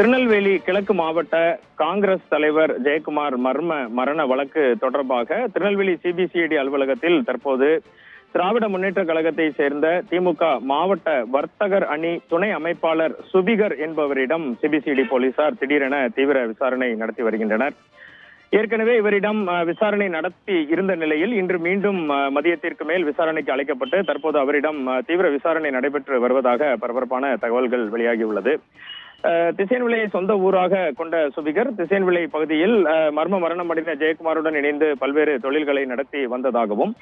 திருநெல்வேலி கிழக்கு மாவட்ட காங்கிரஸ் தலைவர் ஜெயக்குமார் மரண வழக்கு தொடர்பாக திருநெல்வேலி சிபிசிஐடி அலுவலகத்தில் தற்போது திராவிட முன்னேற்ற கழகத்தை சேர்ந்த திமுக மாவட்ட வர்த்தகர் அணி துணை அமைப்பாளர் சுபிகர் என்பவரிடம் சிபிசிஐடி போலீசார் திடீரென தீவிர விசாரணை நடத்தி வருகின்றனர். ஏற்கனவே இவரிடம் விசாரணை நடத்தி இருந்த நிலையில் இன்று மீண்டும் மதியத்திற்கு மேல் விசாரணைக்கு அழைக்கப்பட்டு தற்போது அவரிடம் தீவிர விசாரணை நடைபெற்று வருவதாக பரபரப்பான தகவல்கள் வெளியாகியுள்ளது. திசையன்விளையை சொந்த ஊராக கொண்ட சுபிகர் திசையன்விளை பகுதியில் மரணம் அடைந்த ஜெயக்குமாருடன் இணைந்து பல்வேறு தொழில்களை நடத்தி வந்ததாகவும்,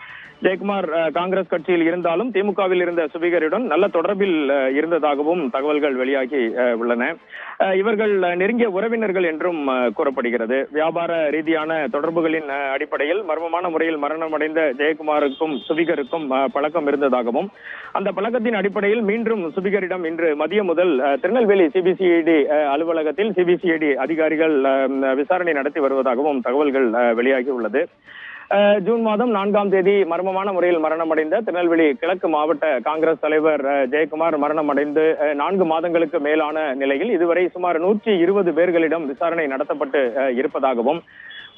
ஜெயக்குமார் காங்கிரஸ் கட்சியில் இருந்தாலும் திமுகவில் இருந்த சுபிகருடன் நல்ல தொடர்பில் இருந்ததாகவும் தகவல்கள் வெளியாகி உள்ளன. இவர்கள் நெருங்கிய உறவினர்கள் என்றும் கூறப்படுகிறது. வியாபார ரீதியான தொடர்புகளின் அடிப்படையில் மர்மமான முறையில் மரணமடைந்த ஜெயக்குமாருக்கும் சுபிகருக்கும் பழக்கம் இருந்ததாகவும், அந்த பழக்கத்தின் அடிப்படையில் மீண்டும் சுபிகரிடம் இன்று மதியம் முதல் திருநெல்வேலி சிபிசிஐடி அலுவலகத்தில் சிபிசிஐடி அதிகாரிகள் விசாரணை நடத்தி வருவதாகவும் தகவல்கள் வெளியாகி உள்ளது. ஜூன் மாதம் 4ஆம் தேதி மர்மமான முறையில் மரணமடைந்த திருநெல்வேலி கிழக்கு மாவட்ட காங்கிரஸ் தலைவர் ஜெயக்குமார் மரணமடைந்து 4 மாதங்களுக்கு மேலான நிலையில் இதுவரை சுமார் 120 பேர்களிடம் விசாரணை நடத்தப்பட்டு இருப்பதாகவும்,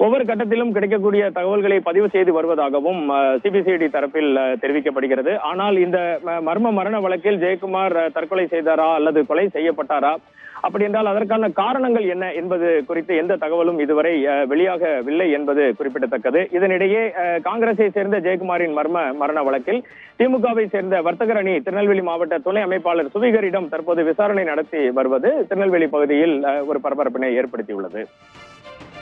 ஒவ்வொரு கட்டத்திலும் கிடைக்கக்கூடிய தகவல்களை பதிவு செய்து வருவதாகவும் சிபிசிஐடி தரப்பில் தெரிவிக்கப்படுகிறது. ஆனால் இந்த மரண வழக்கில் ஜெயக்குமார் தற்கொலை செய்தாரா அல்லது கொலை செய்யப்பட்டாரா, அப்படி என்றால் அதற்கான காரணங்கள் என்ன என்பது குறித்து எந்த தகவலும் இதுவரை வெளியாகவில்லை என்பது குறிப்பிடத்தக்கது. இதனிடையே காங்கிரஸை சேர்ந்த ஜெயக்குமாரின் மரண வழக்கில் திமுகவை சேர்ந்த வர்த்தகர் அணி திருநெல்வேலி மாவட்ட துணை அமைப்பாளர் சுபிகரிடம் தற்போது விசாரணை நடத்தி வருவது திருநெல்வேலி பகுதியில் ஒரு பரபரப்பினை ஏற்படுத்தியுள்ளது.